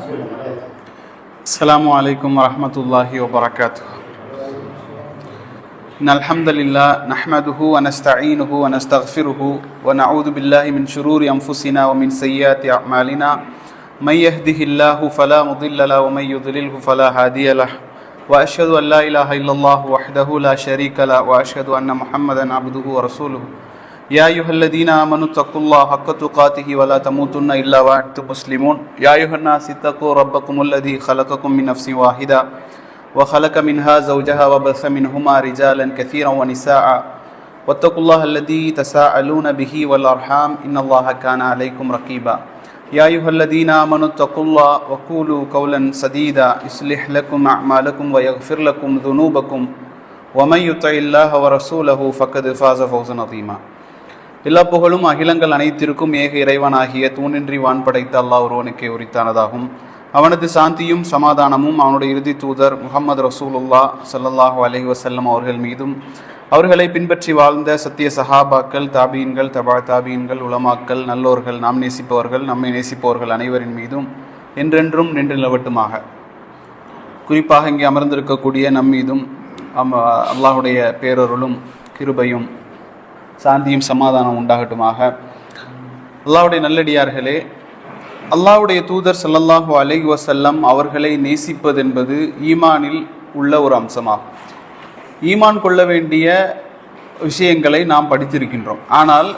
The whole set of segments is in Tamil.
அஸ்ஸலாமு அலைக்கும் வரஹ்மத்துல்லாஹி வபரகாத்துஹு. இன்னல் ஹம்தலில்லாஹ் நஹ்மதுஹு வ நஸ்தஈனுஹு வ நஸ்தக்ஃபிருஹு வ நஊது பில்லாஹி மின் ஷுரூரி அன்ஃபுஸினா வ மின் ஸய்யிஆத்தி அஅமாலினா மை யஹ்திஹில்லாஹு ஃபலா முضில்ல லஹு வ மை யுضلில்ஹு ஃபலா ஹாதிய லஹு வ அஷ்ஹது அன் லா இலாஹா இல்லல்லாஹு வஹ்தஹு லா ஷரீக லஹு வ அஷ்ஹது அன்ன முஹம்மதன் அப்துஹு வ ரசூலுஹு. யா அய்யுஹல்லதீன ஆமனு தக்குல்லாஹ ஹக்க துகாத்திஹி வ லா தமூதுன்ன இல்லா வ அன்தும் முஸ்லிமூன். யா அய்யுஹன்னாஸ் இத்தகூ ரப்பக்குமுல்லதீ ஹலகக்கும் மின் நஃப்ஸின் வாஹிதா வ ஹலக மின்ஹா ஸௌஜஹா வ பஸ மின்ஹுமா ரிஜாலன் கஸீரன் வ நிஸாஅ வத்தகுல்லாஹ அல்லதீ தஸாஅலூன பிஹி வல் அர்ஹாம் இன்னல்லாஹ கான அலைக்கும் ரகீபா. யா அய்யுஹல்லதீன ஆமனு தக்குல்லாஹ வ கூலு கௌலன் சதீதா யுஸ்லிஹ் லக்கும் அஅமாலக்கும் வ யக்ஃபிர் லக்கும் ذுனூபக்கும் வ மை யுத்திஇல்லாஹ வ ரசூலஹு ஃபக்கத் ஃபாஸ ஃபௌஸன் அதீமா. எல்லா புகழும் அகிலங்கள் அனைத்திற்கும் ஏக இறைவனாகிய தூணின்றி வான் படைத்த அல்லாஹ் ஒருவனுக்கே உரித்தானதாகும். அவனது சாந்தியும் சமாதானமும் அவனுடைய இறுதி தூதர் முஹம்மது ரசூலுல்லாஹ் ஸல்லல்லாஹு அலைஹி வஸல்லம் அவர்கள் மீதும், அவர்களை பின்பற்றி வாழ்ந்த சத்திய சஹாபாக்கள், தாபீன்கள், தபா தாபீன்கள், உலமாக்கள், நல்லோர்கள், நாம் நேசிப்பவர்கள், நம்மை நேசிப்பவர்கள் அனைவரின் மீதும் என்றென்றும் நின்று நிலவட்டுமாக. குறிப்பாக இங்கே அமர்ந்திருக்கக்கூடிய நம் மீதும் அல்லாஹுடைய பேரருளும் கிருபையும் சாந்தியும் சமாதானம் உண்டாகட்டுமாக. அல்லாஹ்வுடைய நல்லடியார்களே, அல்லாஹ்வுடைய தூதர் ஸல்லல்லாஹு அலைஹி வஸல்லம் அவர்களை நேசிப்பது என்பது ஈமானில் உள்ள ஒரு அம்சமாகும். ஈமான் கொள்ள வேண்டிய விஷயங்களை நாம் படித்திருக்கின்றோம். ஆனால்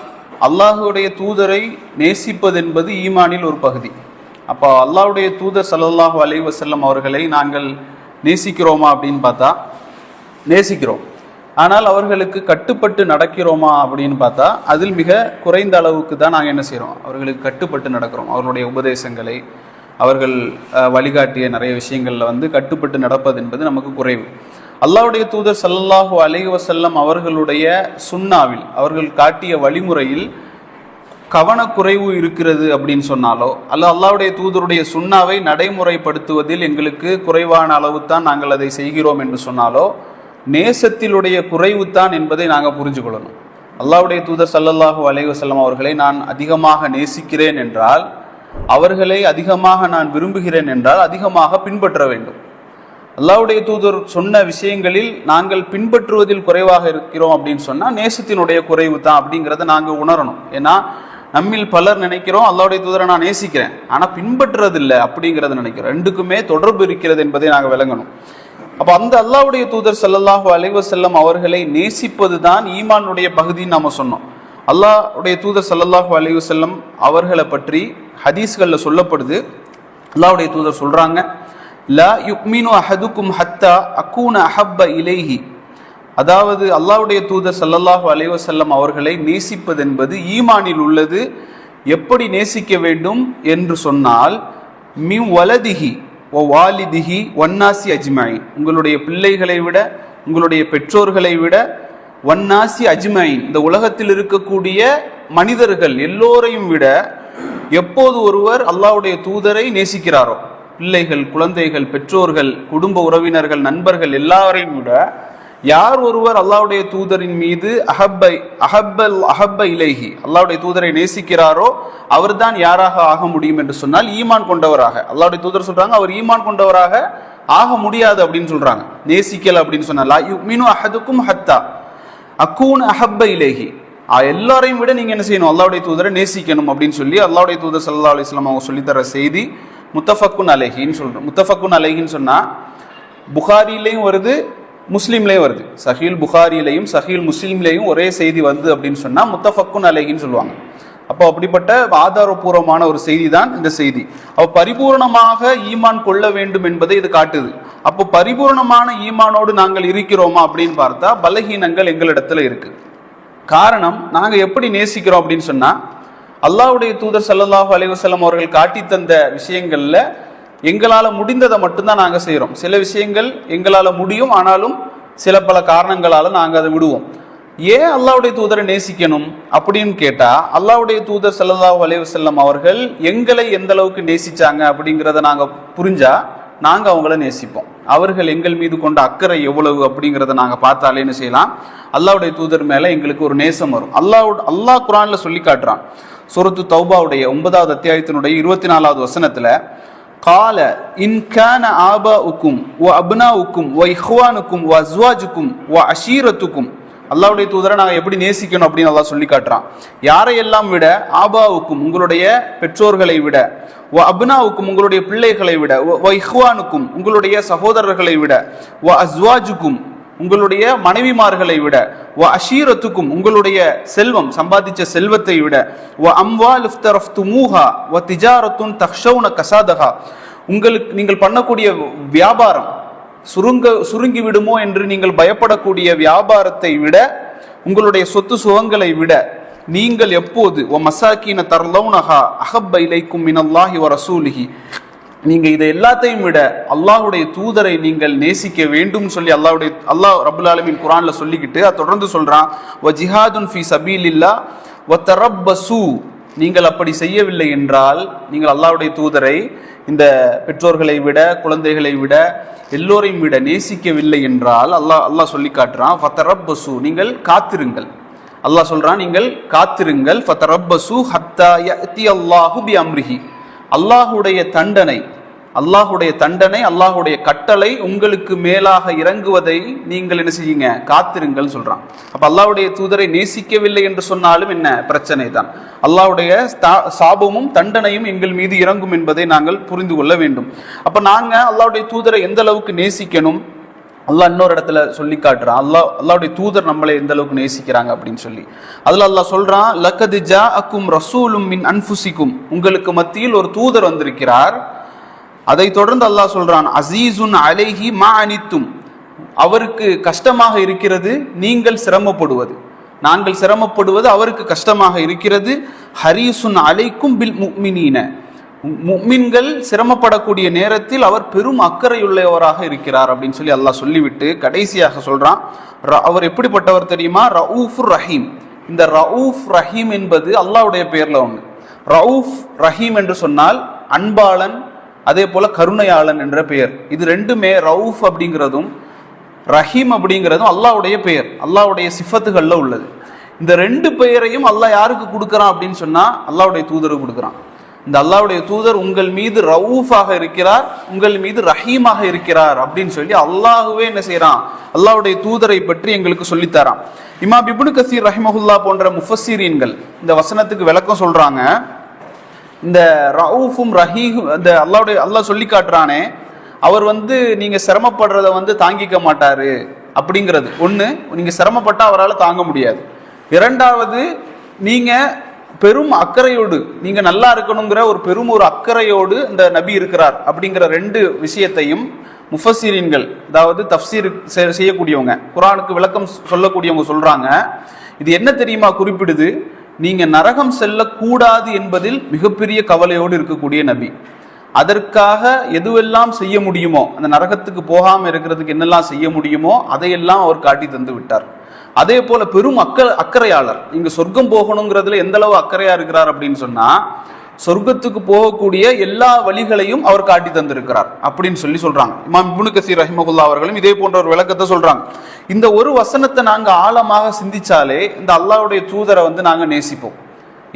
அல்லாஹ்வுடைய தூதரை நேசிப்பது என்பது ஈமானில் ஒரு பகுதி. அப்போ அல்லாஹ்வுடைய தூதர் ஸல்லல்லாஹு அலைஹி வஸல்லம் அவர்களை நாங்கள் நேசிக்கிறோமா அப்படின்னு பார்த்தா நேசிக்கிறோம். ஆனால் அவர்களுக்கு கட்டுப்பட்டு நடக்கிறோமா அப்படின்னு பார்த்தா அதில் மிக குறைந்த அளவுக்கு தான் நாங்கள் என்ன செய்கிறோம், அவர்களுக்கு கட்டுப்பட்டு நடக்கிறோம். அவர்களுடைய உபதேசங்களை, அவர்கள் வழிகாட்டிய நிறைய விஷயங்களில் கட்டுப்பட்டு நடப்பது என்பது நமக்கு குறைவு. அல்லாஹ்வுடைய தூதர் ஸல்லல்லாஹு அலைஹி வஸல்லம் அவர்களுடைய சுன்னாவில், அவர்கள் காட்டிய வழிமுறையில் கவனக்குறைவு இருக்கிறது அப்படின்னு சொன்னாலோ, அல்லாஹ்வுடைய தூதருடைய சுன்னாவை நடைமுறைப்படுத்துவதில் எங்களுக்கு குறைவான அளவு தான் நாங்கள் அதை செய்கிறோம் என்று சொன்னாலோ, நேசத்திலுடைய குறைவு தான் என்பதை நாங்கள் புரிஞ்சு கொள்ளணும். அல்லாஹ்வுடைய தூதர் ஸல்லல்லாஹு அலைஹி வஸல்லம் அவர்களை நான் அதிகமாக நேசிக்கிறேன் என்றால், அவர்களை அதிகமாக நான் விரும்புகிறேன் என்றால் அதிகமாக பின்பற்ற வேண்டும். அல்லாஹ்வுடைய தூதர் சொன்ன விஷயங்களில் நாங்கள் பின்பற்றுவதில் குறைவாக இருக்கிறோம் அப்படின்னு சொன்னால் நேசத்தினுடைய குறைவு தான் அப்படிங்கிறத நாங்கள் உணரணும். ஏன்னா நம்மில் பலர் நினைக்கிறோம் அல்லாஹ்வுடைய தூதரை நான் நேசிக்கிறேன் ஆனால் பின்பற்றுறதில்லை அப்படிங்கிறத நினைக்கிறோம். ரெண்டுக்குமே தொடர்பு இருக்கிறது என்பதை நாங்கள் விளங்கணும். அப்போ அந்த அல்லாஹ்வுடைய தூதர் ஸல்லல்லாஹு அலைஹி வஸல்லம் அவர்களை நேசிப்பது தான் ஈமானுடைய பகுதின்னு நாம சொன்னோம். அல்லாஹ்வுடைய தூதர் ஸல்லல்லாஹு அலைஹி வஸல்லம் அவர்களை பற்றி ஹதீஸ்களில் சொல்லப்படுது. அல்லாஹ்வுடைய தூதர் சொல்றாங்க, லா யுக்மினு அஹதுக்கும் ஹத்தா அகூன அஹப்ப இலைஹி. அதாவது அல்லாஹ்வுடைய தூதர் ஸல்லல்லாஹு அலைஹி வஸல்லம் அவர்களை நேசிப்பது என்பது ஈமானில் உள்ளது. எப்படி நேசிக்க வேண்டும் என்று சொன்னால், மின் வலதிஹி ஓ வாலிதிஹி வன்னாசி அஜ்மாயின், உங்களுடைய பிள்ளைகளை விட, உங்களுடைய பெற்றோர்களை விட, வன்னாசி அஜ்மாயின், இந்த உலகத்தில் இருக்கக்கூடிய மனிதர்கள் எல்லோரையும் விட எப்போது ஒருவர் அல்லாஹ்வுடைய தூதரை நேசிக்கிறாரோ, பிள்ளைகள், குழந்தைகள், பெற்றோர்கள், குடும்ப உறவினர்கள், நண்பர்கள் எல்லாரையும் விட யார் ஒருவர் அல்லாஹ்வுடைய தூதரின் மீது அஹப்ப இலைஹி, அல்லாஹ்வுடைய தூதரை நேசிக்கிறாரோ அவர்தான் யாராக ஆக முடியும் என்று சொன்னால் ஈமான் கொண்டவராக. அல்லாஹ்வுடைய தூதர் சொல்றாங்க அவர் ஈமான் கொண்டவராக ஆக முடியாது அப்படின்னு சொல்றாங்க. நேசிக்கல அப்படின்னு சொன்னா லா யுக்மினு அஹதுக்கும் ஹத்தா அகூன அஹப்ப இலைஹி, எல்லாரையும் விட நீங்க என்ன செய்யணும், அல்லாஹ்வுடைய தூதரை நேசிக்கணும் அப்படின்னு சொல்லி அல்லாஹ்வுடைய தூதர் ஸல்லல்லாஹு அலைஹி வஸல்லம் அவங்க சொல்லித்தர செய்தி முத்தஃபக்குன் அலைஹின்னு சொல்றோம். முத்தஃபக்குன் அலைஹின்னு சொன்னா புகாரிலையும் வருது, முஸ்லீம்லேயும் வருது. சஹீல் புகாரிலையும் சஹீல் முஸ்லீம்லேயும் ஒரே செய்தி வருது அப்படின்னு சொன்னால் முத்தஃபக்குன் அலைஹின்னு சொல்லுவாங்க. அப்போ அப்படிப்பட்ட ஆதாரபூர்வமான ஒரு செய்தி தான் இந்த செய்தி. அப்போ பரிபூர்ணமாக ஈமான் கொள்ள வேண்டும் என்பதை இது காட்டுது. அப்போ பரிபூர்ணமான ஈமானோடு நாங்கள் இருக்கிறோமா அப்படின்னு பார்த்தா பலகீனங்கள் எங்களிடத்துல இருக்கு. காரணம், நாங்கள் எப்படி நேசிக்கிறோம் அப்படின்னு சொன்னால், அல்லாஹ்வுடைய தூதர் ஸல்லல்லாஹு அலைஹி வஸல்லம் அவர்கள் காட்டி தந்த விஷயங்கள்ல எங்களால் முடிந்ததை மட்டும்தான் நாங்கள் செய்கிறோம். சில விஷயங்கள் எங்களால் முடியும், ஆனாலும் சில பல காரணங்களால் நாங்கள் அதை விடுவோம். ஏன் அல்லாஹ்வுடைய தூதரை நேசிக்கணும் அப்படின்னு கேட்டால், அல்லாஹ்வுடைய தூதர் ஸல்லல்லாஹு அலைஹி வஸல்லம் அவர்கள் எங்களை எந்த அளவுக்கு நேசிச்சாங்க அப்படிங்கிறத நாங்கள் புரிஞ்சா நாங்கள் அவங்கள நேசிப்போம். அவர்கள் எங்கள் மீது கொண்ட அக்கறை எவ்வளவு அப்படிங்கிறத நாங்கள் பார்த்தாலேன்னு செய்யலாம், அல்லாஹ்வுடைய தூதர் மேலே எங்களுக்கு ஒரு நேசம் வரும். அல்லாஹ் குர்ஆன்ல சொல்லி காட்டுறான். சூரத்து தௌபாவுடைய 9வது அத்தியாயத்தினுடைய 24வது வசனத்துல, قال إن كان آباؤكم وأبناؤكم وإخوانكم وأزواجكم وعشيرتكم. அல்லாஹ்வுடைய தூதரை நாங்கள் எப்படி நேசிக்கணும் அப்படின்னு அல்லாஹ் சொல்லி காட்டுறான். யாரையெல்லாம் விட? ஆபாவுக்கும் உங்களுடைய பெற்றோர்களை விட, வ அப்னாவுக்கும் உங்களுடைய பிள்ளைகளை விட, வ இஹ்வானுக்கும் உங்களுடைய சகோதரர்களை விட, வ அஸ்வாஜுக்கும் உங்களுடைய மனைவிமார்களை விட, வ அஷீரத்துக்கும் உங்களுடைய செல்வம் சம்பாதிச்ச செல்வத்தை விட, வ அம்வால் இஃப்தரஃப்துமூஹா வ திஜாரத்துன் தக்ஷௌன கசாதஹா உங்களுக்கு நீங்கள் பண்ணக்கூடிய வியாபாரம் சுருங்கி விடுமோ என்று நீங்கள் பயப்படக்கூடிய வியாபாரத்தை விட, உங்களுடைய சொத்து சுகங்களை விட நீங்கள் எப்போது ஒ மசாக்கீன தர்லௌனஹா அஹப்ப இலைக்கும் மினல்லாஹி வ ரசூலிஹி நீங்க இதை எல்லாத்தையும் விட அல்லாஹ்வுடைய தூதரை நீங்கள் நேசிக்க வேண்டும் சொல்லி அல்லாஹ் ரப்புல் ஆலமீன் குர்ஆன்ல சொல்லிக்கிட்டு தொடர்ந்து சொல்றான், வ ஜிஹாதுன் ஃபீ சபீலில்லாஹ் வ தரப்பசு நீங்கள் அப்படி செய்யவில்லை என்றால், நீங்கள் அல்லாஹ்வுடைய தூதரை இந்த பெற்றோர்களை விட, குழந்தைகளை விட, எல்லோரையும் விட நேசிக்கவில்லை என்றால் அல்லாஹ் சொல்லி காட்டுறான், ஃபதரப்பசு நீங்கள் காத்திருங்கள். அல்லாஹ் சொல்றான், நீங்கள் காத்திருங்கள். ஃபதரப்பசு ஹத்தா யஅதி அல்லாஹு பி அம்ரிஹி அல்லாஹ்வுடைய தண்டனை, அல்லாஹ்வுடைய கட்டளை உங்களுக்கு மேலாக இறங்குவதை நீங்கள் என்ன செய்யுங்க? காத்திருங்கள் சொல்றான். அப்ப அல்லாஹ்வுடைய தூதரை நேசிக்கவில்லை என்று சொன்னாலும் என்ன பிரச்சனை தான். அல்லாஹ்வுடைய சாபமும் தண்டனையும் எங்கள் மீது இறங்கும் என்பதை நாங்கள் புரிந்து கொள்ள வேண்டும். அப்ப நாங்க அல்லாஹ்வுடைய தூதரை எந்த அளவுக்கு நேசிக்கணும் அல்லாஹ் இன்னொரு இடத்துல சொல்லி காட்டுறான். அல்லாஹ்வுடைய தூதர் நம்மளை எந்த அளவுக்கு நேசிக்கிறாங்க அப்படின்னு சொல்லி அதுல அல்லாஹ் சொல்றான், லக்கத் ஜாஅக்கும் ரசூலும் மின் அன்ஃபுசிக்கும் உங்களுக்கு மத்தியில் ஒரு தூதர் வந்திருக்கிறார். அதை தொடர்ந்து அல்லாஹ் சொல்றான், அசீசுன் அலைஹி மா அனித்தும் அவருக்கு கஷ்டமாக இருக்கிறது நீங்கள் சிரமப்படுவது, நாங்கள் சிரமப்படுவது அவருக்கு கஷ்டமாக இருக்கிறது. ஹரீசுன் அலைக்கும் பில் முஃமினீன முஃமின்கள் சிரமப்படக்கூடிய நேரத்தில் அவர் பெரும் அக்கறையுள்ளவராக இருக்கிறார் அப்படின்னு சொல்லி அல்லாஹ் சொல்லிவிட்டு கடைசியாக சொல்றான், அவர் எப்படிப்பட்டவர் தெரியுமா? ரவுஃபுர் ரஹீம். இந்த ரவுஃப் ரஹீம் என்பது அல்லாஹ்வுடைய பெயர்ல ஒன்று. ரவுஃப் ரஹீம் என்று சொன்னால் அன்பாளன், அதே போல கருணையாளன் என்ற பெயர். இது ரெண்டுமே ரவுஃப் அப்படிங்கிறதும் ரஹீம் அப்படிங்கிறதும் அல்லாஹ்வுடைய பெயர், அல்லாஹ்வுடைய சிஃபத்துகள்ல உள்ளது. இந்த ரெண்டு பெயரையும் அல்லாஹ் யாருக்கு கொடுக்குறான் அப்படின்னு சொன்னா அல்லாஹ்வுடைய தூதருக்கு கொடுக்குறான். இந்த அல்லாஹ்வுடைய தூதர் உங்கள் மீது ரவுஃபாக இருக்கிறார், உங்கள் மீது ரஹீமாக இருக்கிறார் அப்படின்னு சொல்லி அல்லாஹுவே என்ன செய்யறான்? அல்லாஹ்வுடைய தூதரை பற்றி எங்களுக்கு சொல்லித்தரான். இமாம் இப்னு கஸீர் ரஹிமஹுல்லா போன்ற முஃபஸ்ஸிரீன்கள் இந்த வசனத்துக்கு விளக்கம் சொல்றாங்க. இந்த ரவுஃபும் ரஹீம் இந்த அல்லாஹ் சொல்லி காட்டுறானே, அவர் நீங்க சிரமப்படுறத தாங்கிக்க மாட்டாரு அப்படிங்கிறது ஒண்ணு. நீங்க சிரமப்பட்டா அவரால் தாங்க முடியாது. இரண்டாவது, நீங்க பெரும் அக்கறையோடு நீங்க நல்லா இருக்கணுங்கிற ஒரு அக்கறையோடு இந்த நபி இருக்கிறார் அப்படிங்கிற ரெண்டு விஷயத்தையும் முஃபஸ்ஸிரீன்கள், அதாவது தஃப்சீர் செய்யக்கூடியவங்க, குர்ஆனுக்கு விளக்கம் சொல்லக்கூடியவங்க சொல்றாங்க. இது என்ன தெரியுமா குறிப்பிடுது? நீங்க நரகம் செல்லக்கூடாது என்பதில் மிகப்பெரிய கவலையோடு இருக்கக்கூடிய நபி. அதற்காக எதுவெல்லாம் செய்ய முடியுமோ, அந்த நரகத்துக்கு போகாம இருக்கிறதுக்கு என்னெல்லாம் செய்ய முடியுமோ அதையெல்லாம் அவர் காட்டி தந்து விட்டார். அதே போல பெரும் அக்கறையாளர். நீங்க சொர்க்கம் போகணுங்கிறதுல எந்த அளவு அக்கறையா இருக்கிறார் அப்படின்னு சொன்னா, சொர்க்கத்துக்கு போகக்கூடிய எல்லா வழிகளையும் அவர் காட்டி தந்திருக்கிறார் அப்படின்னு சொல்லி சொல்றாங்க. இமாம் இப்னு கஸீர் ரஹிமஹுல்லா அவர்களும் இதே போன்ற ஒரு விளக்கத்தை சொல்றாங்க. இந்த ஒரு வசனத்தை நாங்க ஆழமாக சிந்திச்சாலே இந்த அல்லாஹ்வுடைய தூதரை நாங்க நேசிப்போம்.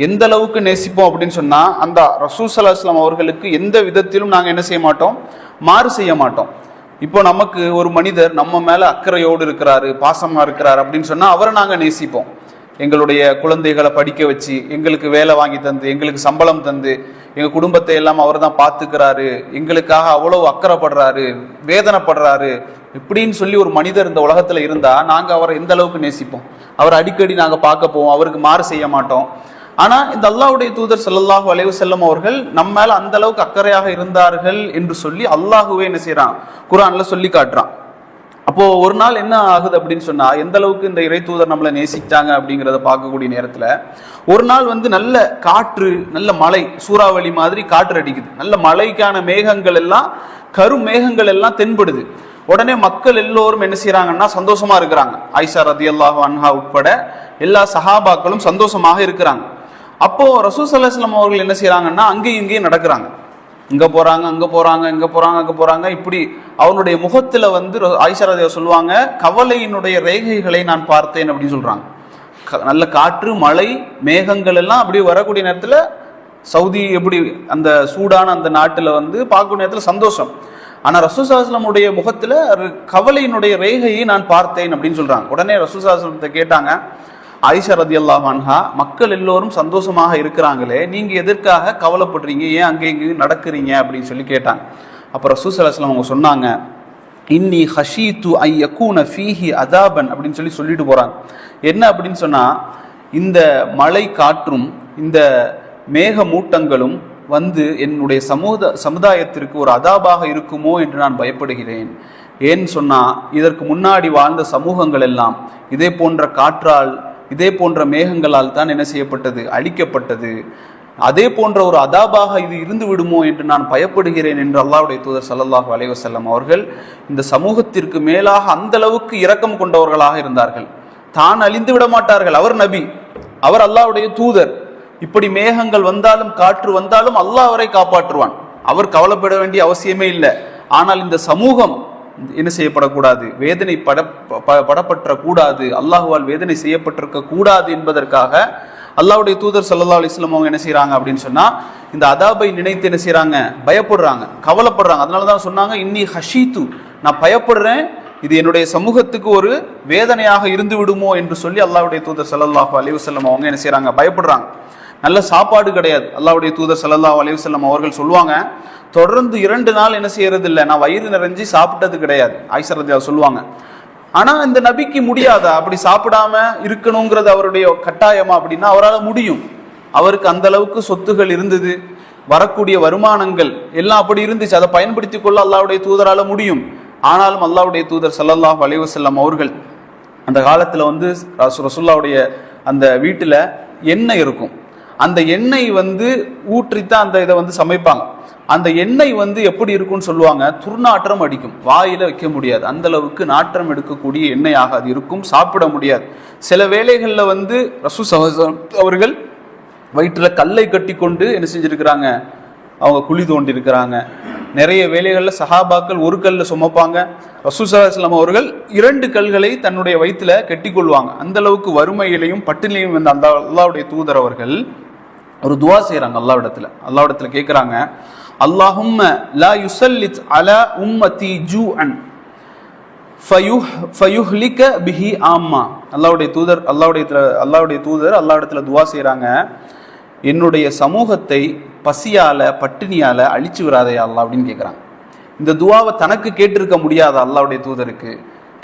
எந்த அளவுக்கு நேசிப்போம் அப்படின்னு சொன்னா, அந்த ரசூல் ஸல்லல்லாஹு அலைஹி வஸல்லம் அவர்களுக்கு எந்த விதத்திலும் நாங்க என்ன செய்ய மாட்டோம்? மாறு செய்ய மாட்டோம். இப்போ நமக்கு ஒரு மனிதர் நம்ம மேல அக்கறையோடு இருக்கிறாரு, பாசமா இருக்கிறார் அப்படின்னு சொன்னா அவரை நாங்க நேசிப்போம். எங்களுடைய குழந்தைகளை படிக்க வச்சு, எங்களுக்கு வேலை வாங்கி தந்து, எங்களுக்கு சம்பளம் தந்து, எங்க குடும்பத்தை எல்லாம் அவர் தான் பார்த்துக்கிறாரு, எங்களுக்காக அவ்வளவு அக்கறைப்படுறாரு, வேதனைப்படுறாரு இப்படின்னு சொல்லி ஒரு மனிதர் இந்த உலகத்துல இருந்தா நாங்க அவரை எந்த அளவுக்கு நேசிப்போம்? அவரை அடிக்கடி நாங்க பார்க்க போவோம், அவருக்கு மாறு செய்ய மாட்டோம். ஆனா இந்த அல்லாஹ்வுடைய தூதர் ஸல்லல்லாஹு அலைஹி வஸல்லம் அவர்கள் நம்ம மேல அந்த அளவுக்கு அக்கறையாக இருந்தார்கள் என்று சொல்லி அல்லாஹ்வே என்ன செய்யறான்? குர்ஆன்ல சொல்லி காட்டுறான். அப்போ ஒரு நாள் என்ன ஆகுது அப்படின்னு சொன்னா, எந்த அளவுக்கு இந்த இறை தூதர் நம்மளை நேசிச்சாங்க அப்படிங்கிறத பார்க்கக்கூடிய நேரத்துல ஒரு நாள் நல்ல காற்று, நல்ல மழை, சூறாவளி மாதிரி காற்று அடிக்குது. நல்ல மழைக்கான மேகங்கள் எல்லாம், கருமேகங்கள் எல்லாம் தென்படுது. உடனே மக்கள் எல்லோரும் என்ன செய்யறாங்கன்னா சந்தோஷமா இருக்கிறாங்க. ஆயிஷா ரதியல்லாஹு அன்ஹா உட்பட எல்லா சஹாபாக்களும் சந்தோஷமாக இருக்கிறாங்க. அப்போ ரசூல் ஸல்லல்லாஹு அலைஹி வஸல்லம் அவர்கள் என்ன செய்யறாங்கன்னா அங்கேயும் இங்கேயும் நடக்கிறாங்க. இங்க போறாங்க, அங்க போறாங்க, இங்க போறாங்க, அங்க போறாங்க. இப்படி அவனுடைய முகத்துல ஆயிஷா ரதியல்லாஹு சொல்லுவாங்க, கவலையினுடைய ரேகைகளை நான் பார்த்தேன் அப்படின்னு சொல்றாங்க. நல்ல காற்று, மழை, மேகங்கள் எல்லாம் அப்படி வரக்கூடிய நேரத்துல சவுதி எப்படி அந்த சூடான அந்த நாட்டில் வந்து பார்க்கும் நேரத்தில் சந்தோஷம். ஆனால் ரசூல் ஸல்லல்லாஹு அலைஹி வஸல்லமுடைய முகத்தில் கவலையினுடைய ரேகையை நான் பார்த்தேன் அப்படின்னு சொல்றாங்க. உடனே ரசூல் ஸல்லல்லாஹு அலைஹி வஸல்லத்தை கேட்டாங்க, ஆயிஷா ரதியல்லாஹு அன்ஹா, மக்கள் எல்லோரும் சந்தோஷமாக இருக்கிறாங்களே, நீங்க எதற்காக கவலைப்படுறீங்க, ஏன் அங்கே இங்கே நடக்கிறீங்க அப்படின்னு சொல்லி கேட்டாங்க. அப்போ ரசூல் ஸல்லல்லாஹு அலைஹி வஸல்லம் அவங்க சொன்னாங்க, இன்னி ஹஷீத்து ஐ யகூன ஃபீஹி அதாபன் அப்படின்னு சொல்லிட்டு போறாங்க. என்ன அப்படின்னு சொன்னா, இந்த மழை காற்றும் இந்த மேக மூட்டங்களும் வந்து என்னுடைய சமுதாயத்திற்கு ஒரு அதாபாக இருக்குமோ என்று நான் பயப்படுகிறேன். ஏன்னு சொன்னா, இதற்கு முன்னாடி வாழ்ந்த சமூகங்கள் எல்லாம் இதே போன்ற காற்றால் இதே போன்ற மேகங்களால் தான் என்ன செய்யப்பட்டது, அழிக்கப்பட்டது. அதே போன்ற ஒரு அதாபாக இது இருந்து விடுமோ என்று நான் பயப்படுகிறேன் என்று அல்லாஹ்வுடைய தூதர் ஸல்லல்லாஹு அலைஹி வஸல்லம் அவர்கள் இந்த சமூகத்திற்கு மேலாக அந்த அளவுக்கு இரக்கம் கொண்டவர்களாக இருந்தார்கள். தான் அழிந்து விட மாட்டார்கள். அவர் நபி, அவர் அல்லாஹ்வுடைய தூதர். இப்படி மேகங்கள் வந்தாலும் காற்று வந்தாலும் அல்லாஹ் அவரை காப்பாற்றுவான். அவர் கவலைப்பட வேண்டிய அவசியமே இல்லை. ஆனால் இந்த சமூகம் என்ன செய்யப்படக்கூடாது, வேதனை படப்பற்ற கூடாது, அல்லாஹுவால் வேதனை செய்யப்பட்டிருக்க கூடாது என்பதற்காக அல்லாஹ்வுடைய தூதர் ஸல்லல்லாஹு அலைஹி வஸல்லம் அவங்க என்ன செய்யறாங்க அப்படின்னு சொன்னா, இந்த அதாபை நினைத்து என்ன செய்யறாங்க, பயப்படுறாங்க, கவலைப்படுறாங்க. அதனாலதான் சொன்னாங்க, இன்னி ஹஷீத்து, நான் பயப்படுறேன், இது என்னுடைய சமூகத்துக்கு ஒரு வேதனையாக இருந்து விடுமோ என்று சொல்லி அல்லாஹ்வுடைய தூதர் ஸல்லல்லாஹு அலைஹி வஸல்லம் அவங்க என்ன செய்யறாங்க, பயப்படுறாங்க. நல்ல சாப்பாடு கிடையாது. அல்லாஹ்வுடைய தூதர் ஸல்லல்லாஹு அலைஹி வஸல்லம் அவர்கள் சொல்லுவாங்க, தொடர்ந்து 2 நாள் என்ன செய்யறது இல்லை, நான் வயிறு நிறைஞ்சி சாப்பிட்டது கிடையாது. ஆயிஷா ரலியல்லாஹு சொல்லுவாங்க. ஆனா இந்த நபிக்கு முடியாதா அப்படி சாப்பிடாம இருக்கணுங்கிறது அவருடைய கட்டாயமா அப்படின்னா அவரால் முடியும். அவருக்கு அந்த அளவுக்கு சொத்துகள் இருந்தது, வரக்கூடிய வருமானங்கள் எல்லாம் அப்படி இருந்துச்சு. அதை பயன்படுத்தி கொள்ள அல்லாஹ்வுடைய தூதரால முடியும். ஆனாலும் அல்லாஹ்வுடைய தூதர் ஸல்லல்லாஹு அலைஹி வஸல்லம் அவர்கள் அந்த காலத்துல வந்து ரசூலுல்லாஹ்வுடைய அந்த வீட்டுல எண்ணெய் இருக்கும். அந்த எண்ணெய் வந்து ஊற்றித்தான் அந்த இதை வந்து சமைப்பாங்க. அந்த எண்ணெய் வந்து எப்படி இருக்கும்னு சொல்லுவாங்க, துர்நாற்றம் அடிக்கும், வாயில வைக்க முடியாது, அந்த அளவுக்கு நாற்றம் எடுக்கக்கூடிய எண்ணெயாக அது இருக்கும், சாப்பிட முடியாது. சில வேளைகள்ல வந்து ரசூல் ஸல்லல்லாஹு அலைஹி வஸல்லம் அவர்கள் வயிற்றுல கல்லை கட்டி கொண்டு என்ன செஞ்சிருக்கிறாங்க, அவங்க குழி தோண்டி இருக்கிறாங்க. நிறைய வேளைகள்ல சஹாபாக்கள் ஒரு கல்ல சுமப்பாங்க. ரசூல் ஸல்லல்லாஹு அலைஹி வஸல்லம் அவர்கள் 2 கல்களை தன்னுடைய வயிற்றுல கட்டி கொள்வாங்க. அந்த அளவுக்கு வறுமையிலையும் பட்டினிலையும் வந்த அந்த அல்லாஹ்வுடைய தூதர் அவர்கள் ஒரு துவா செய்யறாங்க. அல்லாஹ்விடத்துல கேட்கிறாங்க, அல்லாஹும்ம லா யுஸல்லித் அலா உம்மதி ஜூஅன் ஃபயுஹ்லிக பிஹி ஆம்மா. அல்லாஹ்வுடைய தூதர் அல்லாஹ்விடத்துல துவா செய்யறாங்க, என்னுடைய சமூகத்தை பசியால பட்டினியால அழிச்சு விடாதே அல்லாஹ் அப்படின்னு கேட்குறாங்க. இந்த துவாவை தனக்கு கேட்டிருக்க முடியாத அல்லாஹ்வுடைய தூதருக்கு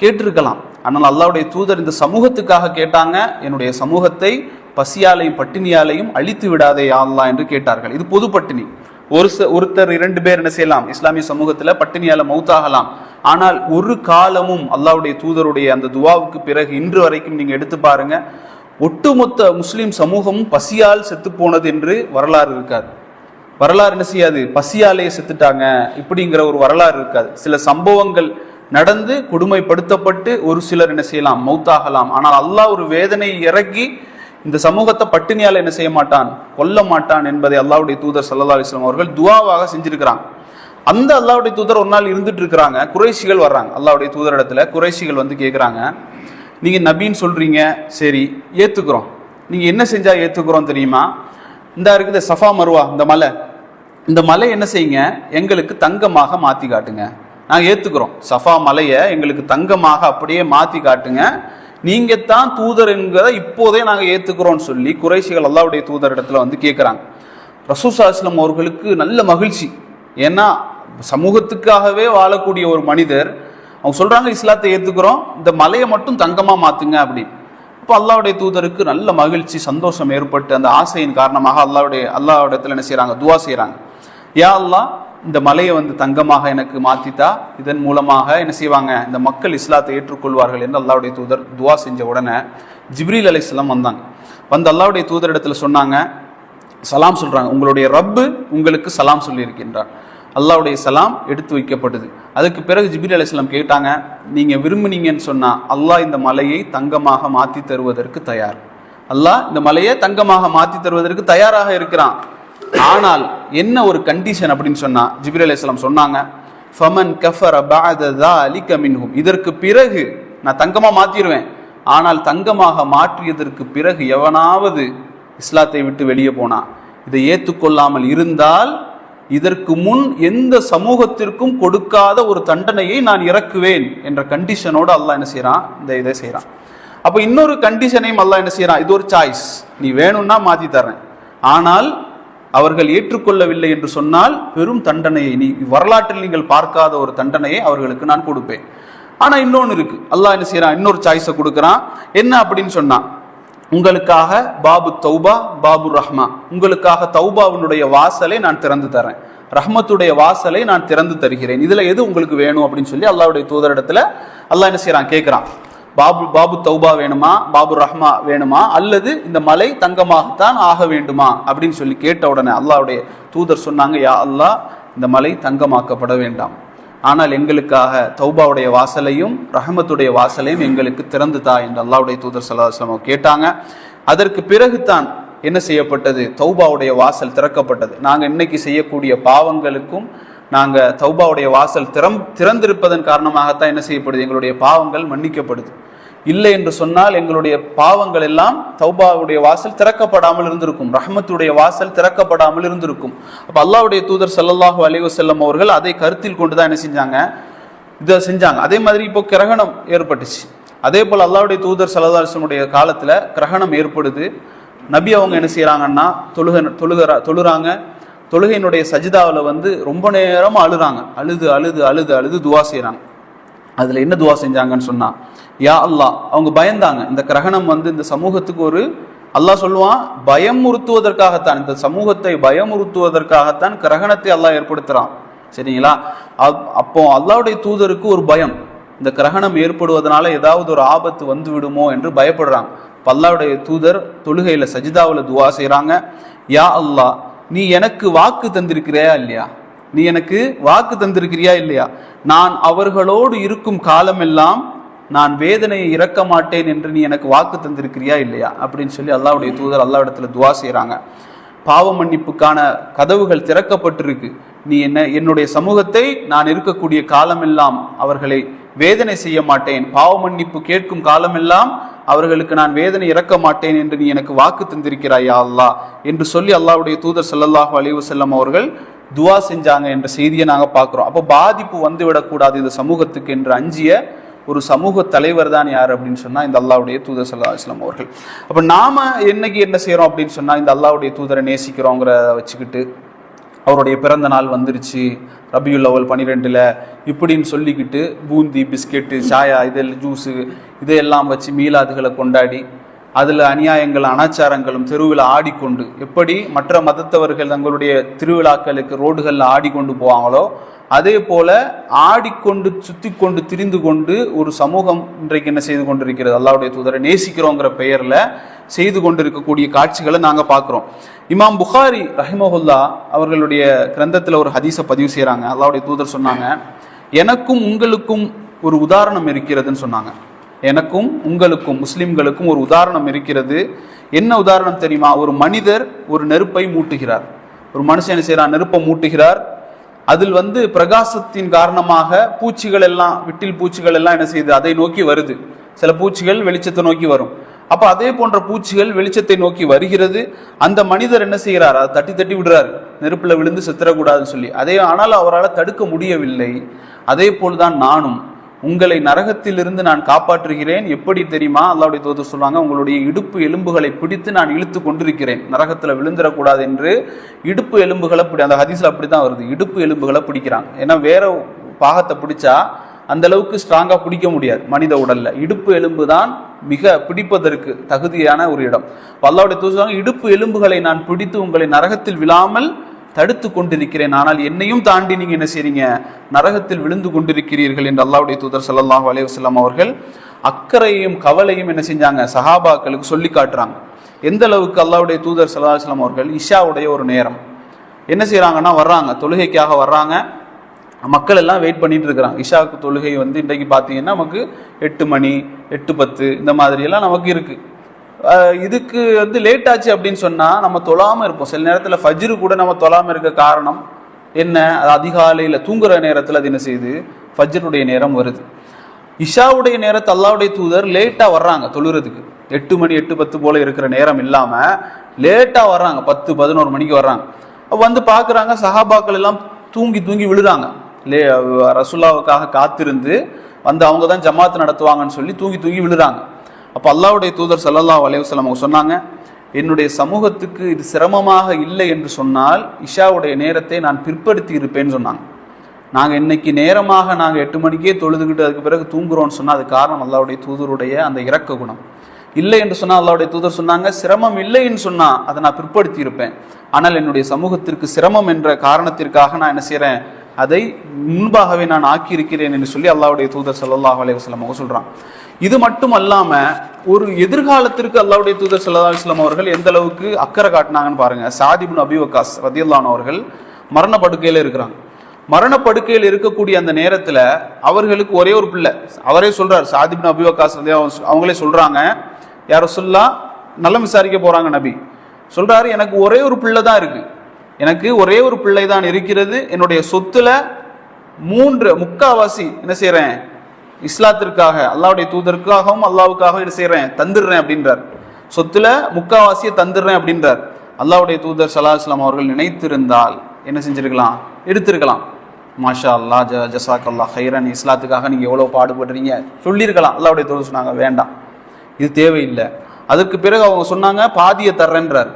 கேட்டிருக்கலாம். ஆனால் அல்லாஹ்வுடைய தூதர் இந்த சமூகத்துக்காக கேட்டாங்க, என்னுடைய சமூகத்தை பசியாலையும் பட்டினியாலையும் அழித்து விடாதே அல்லாஹ் என்று கேட்டார்கள். இது பொது பட்டினி. ஒருத்தர் 2 பேர் என்ன செய்யலாம், இஸ்லாமிய சமூகத்தில் பட்டினியால மௌத்தாகலாம். ஆனால் ஒரு காலமும் அல்லாஹ்வுடைய தூதருடைய அந்த துவாவுக்கு பிறகு இன்று வரைக்கும் நீங்க எடுத்து பாருங்க, ஒட்டுமொத்த முஸ்லிம் சமூகமும் பசியால் செத்து போனது என்று வரலாறு இருக்காது. வரலாறு என்ன செய்யாது, பசியாலேயே செத்துட்டாங்க இப்படிங்கிற ஒரு வரலாறு இருக்காது. சில சம்பவங்கள் நடந்து கொடுமைப்படுத்தப்பட்டு ஒரு சிலர் என்ன செய்யலாம், மௌத்தாகலாம். ஆனால் அல்லாஹ் ஒரு வேதனை இறக்கி இந்த சமூகத்தை பட்டினியால் என்ன செய்ய மாட்டான், கொல்ல மாட்டான் என்பதை அல்லாஹ்வுடைய தூதர் ஸல்லல்லாஹு அலைஹி வஸல்லம் அவர்கள் துஆவாக செஞ்சிருக்கிறாங்க. அந்த அல்லாஹ்வுடைய தூதர் ஒரு நாள் இருந்துட்டு இருக்கிறாங்க. குறைஷிகள் வர்றாங்க அல்லாஹ்வுடைய தூதர் இடத்துல. குறைஷிகள் வந்து கேட்குறாங்க, நீங்க நபின்னு சொல்றீங்க, சரி ஏத்துக்கிறோம், நீங்க என்ன செஞ்சா ஏத்துக்கிறோம் தெரியுமா, இந்த இருக்குது சஃபா மருவா இந்த மலை என்ன செய்யுங்க, எங்களுக்கு தங்கமாக மாத்தி காட்டுங்க, நாங்கள் ஏத்துக்கிறோம், சஃபா மலையை எங்களுக்கு தங்கமாக அப்படியே மாத்தி காட்டுங்க, நீங்க தான் தூதர் என்கிறத இப்போதே நாங்கள் ஏத்துக்கிறோம்னு சொல்லி குறைஷிகள் அல்லாஹ்வுடைய தூதர் இடத்துல வந்து கேட்குறாங்க. ரசூல் ஸல்லல்லாஹு அலைஹி வஸல்லம் அவர்களுக்கு நல்ல மகிழ்ச்சி. ஏன்னா சமூகத்துக்காகவே வாழக்கூடிய ஒரு மனிதர், அவங்க சொல்றாங்க இஸ்லாத்தை ஏத்துக்கிறோம், இந்த மலையை மட்டும் தங்கமா மாத்துங்க அப்படின்னு. அப்போ அல்லாஹ்வுடைய தூதருக்கு நல்ல மகிழ்ச்சி, சந்தோஷம் ஏற்பட்டு அந்த ஆசையின் காரணமாக அல்லாஹ்விடத்துல என்ன செய்யறாங்க, துவா செய்யறாங்க. யா அல்லாஹ், இந்த மலையை வந்து தங்கமாக எனக்கு மாத்தித்தா, இதன் மூலமாக என்ன செய்வாங்க, இந்த மக்கள் இஸ்லாத்தை ஏற்றுக்கொள்வார்கள் என்று அல்லாஹ்வுடைய தூதர் துவா செஞ்ச உடனே ஜிப்ரீல் அலைஹிஸ்ஸலாம் வந்தாங்க. வந்து அல்லாஹ்வுடைய தூதர் இடத்துல சொன்னாங்க, சலாம் சொல்றாங்க, உங்களுடைய ரப்பு உங்களுக்கு சலாம் சொல்லி இருக்கின்றார். அல்லாஹ்வுடைய சலாம் எடுத்து வைக்கப்பட்டது. அதுக்கு பிறகு ஜிப்ரீல் அலைஹிஸ்ஸலாம் கேட்டாங்க, நீங்க விரும்புனீங்கன்னு சொன்னா அல்லாஹ் இந்த மலையை தங்கமாக மாற்றி தருவதற்கு தயார், அல்லாஹ் இந்த மலையை தங்கமாக மாற்றி தருவதற்கு தயாராக இருக்கிறான். ஆனால் என்ன ஒரு கண்டிஷன் அப்படின்னு சொன்னா ஜிப்ரீல் அலைஹிஸ்ஸலாம் சொன்னாங்க, ஃபமன் கஃபர பஅத ஸாலிக மின்ஹும், இதற்கு பிறகு நான் தங்கமா மாத்திடுவேன், ஆனால் தங்கமாக மாற்றியதற்கு பிறகு எவனாவது இஸ்லாத்தை விட்டு வெளியே போனா, இதை ஏற்றுக்கொள்ளாமல் இருந்தால் இதற்கு முன் எந்த சமூகத்திற்கும் கொடுக்காத ஒரு தண்டனையை நான் இறக்குவேன் என்ற கண்டிஷனோடு அல்லாஹ் என்ன செய்யறான், இந்த இதை செய்யறான். அப்போ இன்னொரு கண்டிஷனையும் அல்லாஹ் என்ன செய்யறான், இது ஒரு சாய்ஸ், நீ வேணும்னா மாத்தி தர்றேன், ஆனால் அவர்கள் ஏற்றுக்கொள்ளவில்லை என்று சொன்னால் பெரும் தண்டனையை, நீ வரலாற்றில் நீங்கள் பார்க்காத ஒரு தண்டனையை அவர்களுக்கு நான் கொடுப்பேன். ஆனா இன்னொன்னு இருக்கு, அல்லாஹ் என்ன செய்யறான், இன்னொரு சாய்ஸை கொடுக்கறான். என்ன அப்படின்னு சொன்னா, உங்களுக்காக பாபு தௌபா பாபு ரஹ்மா, உங்களுக்காக தௌபாவினுடைய வாசலை நான் திறந்து தரேன், ரஹ்மத்துடைய வாசலை நான் திறந்து தருகிறேன், இதுல எது உங்களுக்கு வேணும் அப்படின்னு சொல்லி அல்லாஹ்வுடைய தூதரிடத்துல அல்லாஹ் என்ன செய்யறான், கேட்கிறான். பாபு தௌபா வேணுமா, பாபு ரஹ்மா வேணுமா, அல்லது இந்த மலை தங்கமாகத்தான் ஆக வேண்டுமா அப்படின்னு சொல்லி கேட்ட உடனே அல்லாஹ்வுடைய தூதர் சொன்னாங்க, யா அல்லாஹ், இந்த மலை தங்கமாக்கப்பட வேண்டாம், ஆனால் எங்களுக்காக தௌபாவுடைய வாசலையும் ரஹமத்துடைய வாசலையும் எங்களுக்கு திறந்து தா என்று அல்லாஹ்வுடைய தூதர் ஸல்லல்லாஹு அலைஹி வஸல்லம் கேட்டாங்க. அதற்கு பிறகுதான் என்ன செய்யப்பட்டது, தௌபாவுடைய வாசல் திறக்கப்பட்டது. நாங்கள் இன்னைக்கு செய்யக்கூடிய பாவங்களுக்கும் நாங்கள் தௌபாவுடைய வாசல் திறந்திருப்பதன் காரணமாகத்தான் என்ன செய்யப்படுது, எங்களுடைய பாவங்கள் மன்னிக்கப்படுது. இல்லை என்று சொன்னால் எங்களுடைய பாவங்கள் எல்லாம் தௌபாவுடைய வாசல் திறக்கப்படாமல் இருந்திருக்கும், ரஹ்மத்துடைய வாசல் திறக்கப்படாமல் இருந்திருக்கும். அப்ப அல்லாஹ்வுடைய தூதர் ஸல்லல்லாஹு அலைஹி வஸல்லம் அவர்கள் அதை கருத்தில் கொண்டுதான் என்ன செஞ்சாங்க, இதை செஞ்சாங்க. அதே மாதிரி இப்போ கிரகணம் ஏற்பட்டுச்சு. அதே போல் அல்லாஹ்வுடைய தூதர் ஸல்லல்லாஹு அலைஹி வஸல்லம் காலத்துல கிரகணம் ஏற்படுது. நபி அவங்க என்ன செய்யறாங்கன்னா, தொழுறாங்க. தொழுகையினுடைய சஜிதாவில் ரொம்ப நேரம் அழுறாங்க, அழுது அழுது அழுது அழுது துவா செய்யறாங்க. அதுல என்ன துவா செஞ்சாங்கன்னு சொன்னா, யா அல்லாஹ், அவங்க பயந்தாங்க. இந்த கிரகணம் இந்த சமூகத்துக்கு ஒரு, அல்லாஹ் சொல்லுவான், பயமுறுத்துவதற்காகத்தான், இந்த சமூகத்தை பயமுறுத்துவதற்காகத்தான் கிரகணத்தை அல்லாஹ் ஏற்படுத்துறான். சரிங்களா? அப்போ அல்லாஹ்வுடைய தூதருக்கு ஒரு பயம், இந்த கிரகணம் ஏற்படுவதனால ஏதாவது ஒரு ஆபத்து வந்து விடுமோ என்று பயப்படுறாங்க. அல்லாஹ்வுடைய தூதர் தொழுகையில சஜிதாவில் துவா செய்யறாங்க, யா அல்லாஹ், நீ எனக்கு வாக்கு தந்திருக்கிறியா இல்லையா, நீ எனக்கு வாக்கு தந்திருக்கிறியா இல்லையா, நான் அவர்களோடு இருக்கும் காலமெல்லாம் நான் வேதனையை இறக்க மாட்டேன் என்று நீ எனக்கு வாக்கு தந்திருக்கிறியா இல்லையா அப்படின்னு சொல்லி அல்லாஹ்வுடைய தூதர் அல்லாஹ்விடத்துல துவா செய்யறாங்க. பாவ மன்னிப்புக்கான கதவுகள் திறக்கப்பட்டிருக்கு, நீ என்னுடைய சமூகத்தை நான் இருக்கக்கூடிய காலமெல்லாம் அவர்களை வேதனை செய்ய மாட்டேன், பாவ மன்னிப்பு கேட்கும் காலமெல்லாம் அவர்களுக்கு நான் வேதனை இறக்க மாட்டேன் என்று நீ எனக்கு வாக்கு தந்திருக்கிறாயா அல்லாஹ் என்று சொல்லி அல்லாஹ்வுடைய தூதர் ஸல்லல்லாஹு அலைஹி வஸல்லம் அவர்கள் துவா செஞ்சாங்க என்ற செய்தியை நாங்க பார்க்கிறோம். அப்போ பாதிப்பு வந்து விடக்கூடாது இந்த சமூகத்துக்கு என்று அஞ்சிய ஒரு சமூக தலைவர் தான் யார் அப்படின்னு சொன்னா இந்த அல்லாஹ்வுடைய தூதர் ஸல்லல்லாஹு அலைஹி வஸல்லம் அவர்கள். அப்ப நாம என்னைக்கு என்ன செய்யறோம் அப்படின்னு சொன்னா, இந்த அல்லாஹ்வுடைய தூதரை நேசிக்கிறோங்கிறத வச்சுக்கிட்டு அவருடைய பிறந்த நாள் வந்துருச்சு ரபியுல் அவ்வல் 12 இப்படின்னு சொல்லிக்கிட்டு பூந்தி, பிஸ்கெட்டு, சாயா, இதெல்லாம் ஜூஸு இதையெல்லாம் வச்சு மீலாதுகளை கொண்டாடி அதில் அநியாயங்கள் அனாச்சாரங்களும் தெருவில் ஆடிக்கொண்டு, எப்படி மற்ற மதத்தவர்கள் தங்களுடைய திருவிழாக்களுக்கு ரோடுகளில் ஆடிக்கொண்டு போவாங்களோ அதே போல ஆடிக்கொண்டு சுத்தி கொண்டு திரிந்து கொண்டு ஒரு சமூகம் இன்றைக்கு என்ன செய்து கொண்டிருக்கிறது, அல்லாஹ்வுடைய தூதரை நேசிக்கிறோங்கிற பெயர்ல செய்து கொண்டிருக்கக்கூடிய காட்சிகளை நாங்க பார்க்கிறோம். இமாம் புகாரி ரஹிமஹுல்லா அவர்களுடைய கிரந்தத்துல ஒரு ஹதீஸை பதிவு செய்யறாங்க. அல்லாஹ்வுடைய தூதர் சொன்னாங்க, எனக்கும் உங்களுக்கும் ஒரு உதாரணம் இருக்கிறதுன்னு சொன்னாங்க. எனக்கும் உங்களுக்கும் முஸ்லிம்களுக்கும் ஒரு உதாரணம் இருக்கிறது. என்ன உதாரணம் தெரியுமா? ஒரு மனிதர் ஒரு நெருப்பை மூட்டுகிறார். ஒரு மனுஷன் என்ன செய்யறான், நெருப்பை மூட்டுகிறார். அதில் பிரகாசத்தின் காரணமாக பூச்சிகள் எல்லாம், விட்டில் பூச்சிகள் எல்லாம் என்ன செய்யுது, அதை நோக்கி வருது. சில பூச்சிகள் வெளிச்சத்தை நோக்கி வரும். அப்ப அதே போன்ற பூச்சிகள் வெளிச்சத்தை நோக்கி வருகிறது. அந்த மனிதர் என்ன செய்கிறார், அதை தட்டி தட்டி விடுறாரு, நெருப்புல விழுந்து செத்துறக்கூடாதுன்னு சொல்லி. ஆனால் அவரால் தடுக்க முடியவில்லை. அதே போல்தான் நானும் உங்களை நரகத்திலிருந்து நான் காப்பாற்றுகிறேன். எப்படி தெரியுமா? அல்லாஹ்வுடைய தூதர் சொல்றாங்க, உங்களுடைய இடுப்பு எலும்புகளை பிடித்து நான் இழுத்து கொண்டிருக்கிறேன், நரகத்துல விழுந்துடக்கூடாது என்று. இடுப்பு எலும்புகளை அந்த ஹதீஸ்ல அப்படிதான் வருது, இடுப்பு எலும்புகளை பிடிக்கிறாங்க. ஏன்னா வேற பாகத்தை பிடிச்சா அந்த அளவுக்கு ஸ்ட்ராங்கா பிடிக்க முடியாது மனித உடல்ல. இடுப்பு எலும்பு தான் மிக பிடிப்பதற்கு தகுதியான ஒரு இடம். அல்லாஹ்வுடைய தூதர் சொல்றாங்க, இடுப்பு எலும்புகளை நான் பிடித்து உங்களை நரகத்தில் விழாமல் தடுத்து கொண்டிருக்கிறேன், ஆனால் என்னையும் தாண்டி நீங்க என்ன செய்றீங்க, நரகத்தில் விழுந்து கொண்டிருக்கிறீர்கள் என்று அல்லாஹ்வுடைய தூதர் ஸல்லல்லாஹு அலைஹி வஸல்லம் அவர்கள் அக்கறையும் கவலையும் என்ன செஞ்சாங்க, சஹாபாக்களுக்கு சொல்லி காட்டுறாங்க. எந்த அளவுக்கு அல்லாஹ்வுடைய தூதர் ஸல்லல்லாஹு அலைஹி வஸல்லம் அவர்கள் இஷாவுடைய ஒரு நேரம் என்ன செய்யறாங்கன்னா, வர்றாங்க, தொழுகைக்காக வர்றாங்க. மக்கள் எல்லாம் வெயிட் பண்ணிட்டு இருக்கிறாங்க. இஷாவுக்கு தொழுகை இன்றைக்கு பார்த்தீங்கன்னா நமக்கு 8 மணி 8:10 இந்த மாதிரி எல்லாம் நமக்கு இருக்கு. இதுக்கு லேட் ஆச்சு அப்படின்னு சொன்னா நம்ம தொழாம இருப்போம். சில நேரத்துல ஃபஜ்ரு கூட நம்ம தொழாம இருக்க காரணம் என்ன, அது அதிகாலையில தூங்குற நேரத்துல அது என்ன செய்யுது, ஃபஜ்ருடைய நேரம் வருது. இஷாவுடைய நேரத்தை அல்லாஹ்வுடைய தூதர் லேட்டாக வர்றாங்க தொழுறதுக்கு. 8 மணி 8:10 போல இருக்கிற நேரம் இல்லாமல் லேட்டாக வர்றாங்க, 10-11 மணிக்கு வர்றாங்க. வந்து பார்க்குறாங்க, சஹாபாக்கள் எல்லாம் தூங்கி தூங்கி விழுறாங்க. ரசூலுல்லாஹ்வுக்காக காத்திருந்து வந்து அவங்க தான் ஜமாத் நடத்துவாங்கன்னு சொல்லி தூங்கி தூங்கி விழுறாங்க. அப்போ அல்லாஹ்வுடைய தூதர் ஸல்லல்லாஹு அலைஹி வஸல்லம் அவங்க சொன்னாங்க, என்னுடைய சமூகத்துக்கு இது சிரமமாக இல்லை என்று சொன்னால் இஷாவுடைய நேரத்தை நான் பிற்படுத்தி இருப்பேன்னு சொன்னாங்க. நாங்கள் இன்னைக்கு நேரமாக நாங்கள் 8 மணிக்கே தொழுதுகிட்டு அதுக்கு பிறகு தூங்குறோம்னு சொன்னால் அது காரணம் அல்லாஹ்வுடைய தூதருடைய அந்த இரக்க குணம். இல்லை என்று சொன்னால் அல்லாஹ்வுடைய தூதர் சொன்னாங்க, சிரமம் இல்லைன்னு சொன்னால் அதை நான் பிற்படுத்தி இருப்பேன். ஆனால் என்னுடைய சமூகத்திற்கு சிரமம் என்ற காரணத்திற்காக நான் என்ன செய்கிறேன், அதை முன்பாகவே நான் ஆக்கியிருக்கிறேன் என்று சொல்லி அல்லாஹ்வுடைய தூதர் ஸல்லல்லாஹு அலைஹி வஸல்லம் அவங்க சொல்கிறான். இது மட்டும் அல்லாமல் ஒரு எதிர்காலத்திற்கு அல்லாஹ்வுடைய தூதர் ஸல்லல்லாஹு அலைஹி வஸல்லம் அவர்கள் எந்த அளவுக்கு அக்கறை காட்டினாங்கன்னு பாருங்க. சாத் இப்னு அபி வக்காஸ் ரலியல்லாஹு அன்ஹு அவர்கள் மரணப்படுக்கையில் இருக்கிறாங்க. மரணப்படுக்கையில் இருக்கக்கூடிய அந்த நேரத்தில் அவர்களுக்கு ஒரே ஒரு பிள்ளை. அவரே சொல்றார், சாத் இப்னு அபி வக்காஸ் அவங்களே சொல்றாங்க, யார் ரசூலுல்லாஹ் நலம் விசாரிக்க போறாங்க நபி சொல்றாரு, எனக்கு ஒரே ஒரு பிள்ளை தான் இருக்கு, எனக்கு ஒரே ஒரு பிள்ளை தான் இருக்கிறது, என்னுடைய சொத்துல 3/4 என்ன செய்யறேன், இஸ்லாத்திற்காக அல்லாஹ்வுடைய தூதருக்காகவும் அல்லாஹ்வுக்காகவும் என்ன செய்யறேன், தந்துடுறேன் அப்படின்றார். சொத்துல 3/4 தந்துடுறேன் அப்படின்றார். அல்லாஹ்வுடைய தூதர் ஸல்லல்லாஹு அலைஹி வஸல்லம் அவர்கள் நினைத்திருந்தால் என்ன செஞ்சிருக்கலாம், எடுத்திருக்கலாம். மாஷா அல்லாஹ் ஜஸாக்கல்லாஹ் ஹைரன், இஸ்லாத்துக்காக நீங்க எவ்வளவு பாடுபடுறீங்க சொல்லியிருக்கலாம். அல்லாஹ்வுடைய தூதர் சொன்னாங்க, வேண்டாம், இது தேவையில்லை. அதற்கு பிறகு அவங்க சொன்னாங்க, பாதியை தர்றேன்றார்,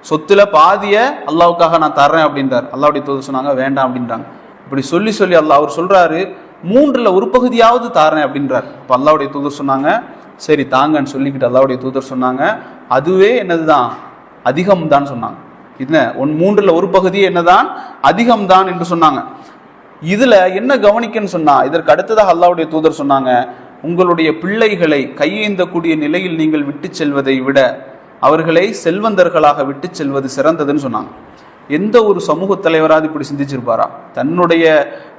சொத்துல பாதிய அல்லாஹ்வுக்காக நான் தர்றேன் அப்படின்றார். அல்லாஹ்வுடைய தூதர் சொன்னாங்க, வேண்டாம் அப்படின்றாங்க. இப்படி சொல்லி சொல்லி அவர் சொல்றாரு, 1/3 தாரேன் அப்படின்றார். அப்ப அல்லாஹ்வுடைய தூதர் சொன்னாங்க, சரி தாங்கன்னு சொல்லிக்கிட்டு அல்லாஹ்வுடைய தூதர் சொன்னாங்க, அதுவே என்னதுதான், அதிகம் தான் சொன்னாங்க. இதுல 1/3 என்னதான், அதிகம் தான் என்று சொன்னாங்க. இதுல என்ன கவனிக்கன்னு சொன்னா, இதற்கு அடுத்ததாக அல்லாஹ்வுடைய தூதர் சொன்னாங்க, உங்களுடைய பிள்ளைகளை கையேந்தக்கூடிய நிலையில் நீங்கள் விட்டு செல்வதை விட அவர்களை செல்வந்தர்களாக விட்டு செல்வது சிறந்ததுன்னு சொன்னாங்க. எந்த ஒரு சமூக தலைவராது இப்படி சிந்திச்சிருப்பாரா? தன்னுடைய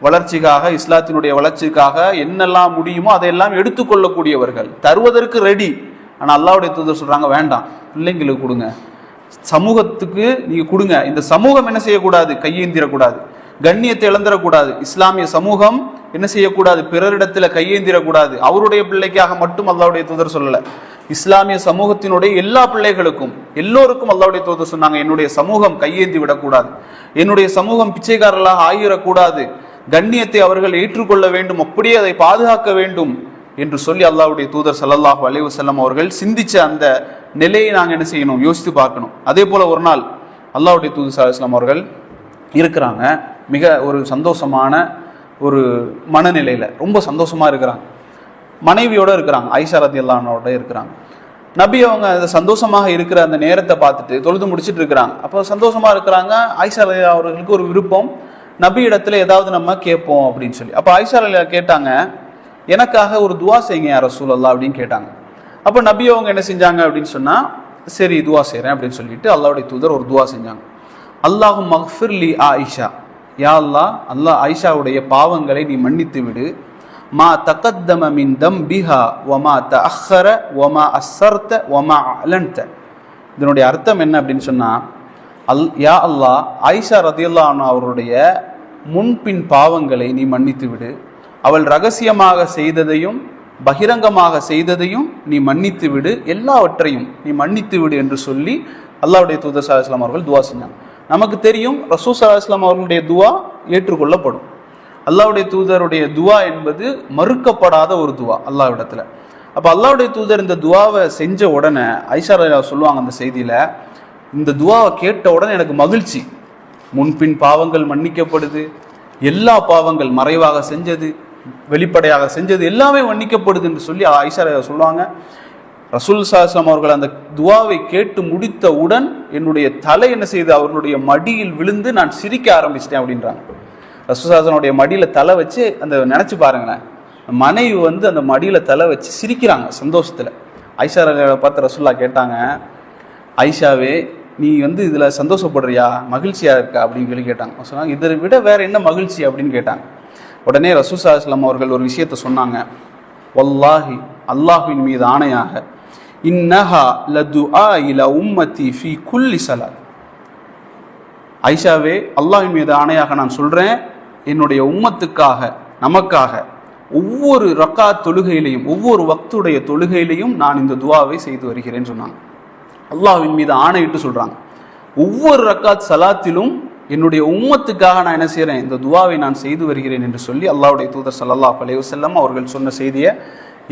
வளர்ச்சிக்காக, இஸ்லாத்தினுடைய வளர்ச்சிக்காக என்னெல்லாம் முடியுமோ அதையெல்லாம் எடுத்துக்கொள்ளக்கூடியவர்கள், தருவதற்கு ரெடி. ஆனால் அல்லாஹ்வுடைய தூதர் சொல்றாங்க, வேண்டாம், பிள்ளைங்களுக்கு கொடுங்க, சமூகத்துக்கு நீங்க கொடுங்க. இந்த சமூகம் என்ன செய்யக்கூடாது, கையேந்திரக்கூடாது, கண்ணியத்தை இழந்துடக்கூடாது. இஸ்லாமிய சமூகம் என்ன செய்யக்கூடாது, பிறரிடத்துல கையேந்திரக்கூடாது. அவருடைய பிள்ளைக்காக மட்டும் அல்லாஹ்வுடைய தூதர் சொல்லல, இஸ்லாமிய சமூகத்தினுடைய எல்லா பிள்ளைகளுக்கும் எல்லோருக்கும் அல்லாஹ்வுடைய தூதர் சொன்னாங்க, என்னுடைய சமூகம் கையேந்தி விடக்கூடாது, என்னுடைய சமூகம் பிச்சைக்காரர்களாக ஆகிடக்கூடாது, கண்ணியத்தை அவர்கள் ஏற்றுக்கொள்ள வேண்டும், அப்படியே அதை பாதுகாக்க வேண்டும் என்று சொல்லி அல்லாஹ்வுடைய தூதர் ஸல்லல்லாஹு அலைஹி வஸல்லம் அவர்கள் சிந்திச்ச அந்த நிலையை நாங்கள் என்ன செய்யணும், யோசித்து பார்க்கணும். அதே போல ஒரு நாள் அல்லாஹ்வுடைய தூதர் ஸல்லல்லாஹு அலைஹி வஸல்லம் அவர்கள் இருக்கிறாங்க, மிக ஒரு சந்தோஷமான ஒரு மனநிலையில் ரொம்ப சந்தோஷமா இருக்கிறாங்க, மனைவியோட இருக்கிறாங்க, ஆயிஷா ரலியல்லாஹு அன்ஹாவோட இருக்கிறாங்க. நபி அவங்க சந்தோஷமாக இருக்கிற அந்த நேரத்தை பார்த்துட்டு தொழுது முடிச்சுட்டு இருக்கிறாங்க. அப்போ சந்தோஷமா இருக்கிறாங்க. ஆயிஷா ரலியல்லாஹு அவர்களுக்கு ஒரு விருப்பம், நபி இடத்துல ஏதாவது நம்ம கேட்போம் அப்படின்னு சொல்லி. அப்போ ஆயிஷா ரலியல்லாஹு கேட்டாங்க, எனக்காக ஒரு துவா செய்யுங்க யா ரசூலல்லாஹ் அப்படின்னு கேட்டாங்க. அப்போ நபி அவங்க என்ன செஞ்சாங்க அப்படின்னு சொன்னா, சரி துவா செய்கிறேன் அப்படின்னு சொல்லிட்டு அல்லாஹ்வுடைய தூதர் ஒரு துவா செஞ்சாங்க. அல்லாஹும் மக்ஃபிர் லி ஆயிஷா, யா அல்லாஹ், அல்லாஹ் ஆயிஷாவுடைய பாவங்களை நீ மன்னித்து விடு, மா தகத்தம மின் தம்பிஹா வமா தஅخر வமா அஸ்ஸர்த வமா அலன்த. இதனுடைய அர்த்தம் என்ன அப்படின்னு சொன்னா, யா அல்லாஹ், ஆயிஷா ரலியல்லாஹு அன்ஹா அவருடைய முன்பின் பாவங்களை நீ மன்னித்து விடு, அவள் ரகசியமாக செய்ததையும் பகிரங்கமாக செய்ததையும் நீ மன்னித்து விடு, எல்லாவற்றையும் நீ மன்னித்து விடு என்று சொல்லி அல்லாஹ்வுடைய தூதர் ஸல்லல்லாஹு அலைஹி வஸல்லம் அவர்கள் துவா செஞ்சாங்க. நமக்கு தெரியும், ரசூல் ஸல்லல்லாஹு அலைஹி வஸல்லம் அவர்களுடைய துவா ஏற்றுக்கொள்ளப்படும். அல்லாஹ்வுடைய தூதருடைய துவா என்பது மறுக்கப்படாத ஒரு துவா அல்லாஹ்விடத்துல. அப்போ அல்லாஹ்வுடைய தூதர் இந்த துவாவை செஞ்ச உடனே ஆயிஷா ரலியல்லாஹு சொல்லுவாங்க அந்த செய்தியில, இந்த துவாவை கேட்ட உடனே எனக்கு மகிழ்ச்சி, முன்பின் பாவங்கள் மன்னிக்கப்படுது, எல்லா பாவங்கள் மறைவாக செஞ்சது வெளிப்படையாக செஞ்சது எல்லாமே மன்னிக்கப்படுது என்று சொல்லி ஆயிஷா ரலியல்லாஹு சொல்லுவாங்க. ரசூல் ஸல்லல்லாஹு அலைஹி வஸல்லம் அவர்கள் அந்த துவாவை கேட்டு முடித்தவுடன் என்னுடைய தலை என்ன செய்து அவர்களுடைய மடியில் விழுந்து நான் சிரிக்க ஆரம்பிச்சிட்டேன் அப்படின்றாங்க. ரசூல் ஸல்லல்லாஹு அலைஹி வஸல்லம் மடியில தலை வச்சு அந்த நினைச்சு பாருங்களேன், மனைவி வந்து அந்த மடியில தலை வச்சு சிரிக்கிறாங்க சந்தோஷத்துல. ஆயிஷா ரலியல்லாஹு பார்த்து ரசூலுல்லாஹ் கேட்டாங்க, ஆயிஷாவே நீ வந்து இதுல சந்தோஷப்படுறியா, மகிழ்ச்சியா இருக்கா அப்படின்னு சொல்லி கேட்டாங்க. சொன்னாங்க, இதை விட வேற என்ன மகிழ்ச்சி அப்படின்னு கேட்டாங்க. உடனே ரசூல் ஸல்லல்லாஹு அலைஹி வஸல்லம் அவர்கள் ஒரு விஷயத்தை சொன்னாங்க, வல்லாஹி, அல்லாஹ்வின் மீது ஆணையாக, இன்னஹா லதுஆ இலா உம்மதி ஃபீ குல்லி ஸலாத். ஆயிஷாவே, அல்லாஹ்வின் மீது ஆணையாக நான் சொல்றேன், என்னுடைய உம்மத்துக்காக, நமக்காக ஒவ்வொரு ரக்காத் தொழுகையிலையும் ஒவ்வொரு வக்துடைய தொழுகையிலையும் நான் இந்த துவாவை செய்து வருகிறேன்னு சொன்னாங்க. அல்லாஹ்வின் மீது ஆணையிட்டு சொல்றாங்க, ஒவ்வொரு ரக்காத் சலாத்திலும் என்னுடைய உம்மத்துக்காக நான் என்ன செய்கிறேன், இந்த துவாவை நான் செய்து வருகிறேன் என்று சொல்லி அல்லாஹ்வுடைய தூதர் ஸல்லல்லாஹு அலைஹி வஸல்லம் அவர்கள் சொன்ன செய்தியை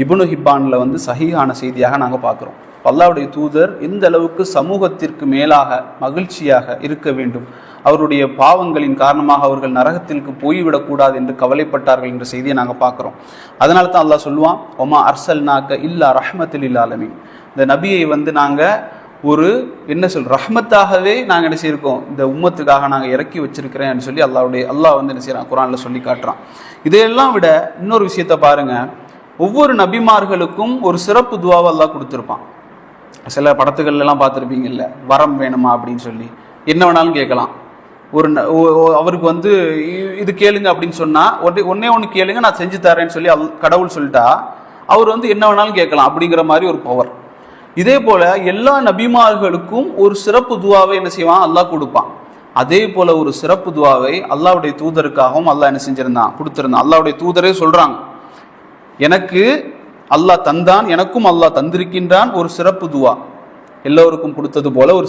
இப்னு ஹிப்பான்ல சஹீஹான செய்தியாக நாங்கள் பார்க்குறோம். அல்லாஹ்வுடைய தூதர் எந்த அளவுக்கு சமூகத்திற்கு மேலாக மகிழ்ச்சியாக இருக்க வேண்டும், அவருடைய பாவங்களின் காரணமாக அவர்கள் நரகத்திற்கு போய்விடக்கூடாது என்று கவலைப்பட்டார்கள் என்ற செய்தியை நாங்கள் பார்க்குறோம். அதனால தான் அல்லாஹ் சொல்லுவான், ஒமா அர்சல்நாக்க இல்லா ரஹ்மத்துல் லில் ஆலமீன், இந்த நபியை நாங்கள் ஒரு ரஹ்மத்தாகவே நாங்கள் என்ன செய்யிருக்கோம், இந்த உம்மத்துக்காக நாங்கள் இறக்கி வச்சிருக்கிறேன்னு சொல்லி அல்லாஹ் என்ன செய்யறான், குர்ஆனில் சொல்லி காட்டுறான். இதையெல்லாம் விட இன்னொரு விஷயத்தை பாருங்க, ஒவ்வொரு நபிமார்களுக்கும் ஒரு சிறப்பு துவாவை அல்லாஹ் கொடுத்துருப்பான். சில படத்துகள்லாம் பார்த்துருப்பீங்கல்ல, வரம் வேணுமா அப்படின்னு சொல்லி என்ன வேணாலும் கேட்கலாம். அவருக்கு இது கேளுங்க அப்படின்னு சொன்னா ஒன்னே ஒன்று கேளுங்க நான் செஞ்சு தரேன்னு சொல்லி கடவுள் சொல்லிட்டா அவர் என்ன வேணாலும் கேட்கலாம் அப்படிங்கிற மாதிரி ஒரு பவர். இதே போல எல்லா நபிமார்களுக்கும் ஒரு சிறப்பு துவாவை என்ன செய்வான், அல்லாஹ் கொடுப்பான். அதே போல ஒரு சிறப்பு துவாவை அல்லாஹ்வுடைய தூதருக்காகவும் அல்லாஹ் என்ன செஞ்சிருந்தான், கொடுத்திருந்தான். அல்லாஹ்வுடைய தூதரே சொல்றாங்க, எனக்கு அல்லாஹ் தந்தான், எனக்கும் அல்லாஹ் தந்திருக்கின்றான் ஒரு சிறப்பு துவா, எல்லோருக்கும் கொடுத்தது போல ஒரு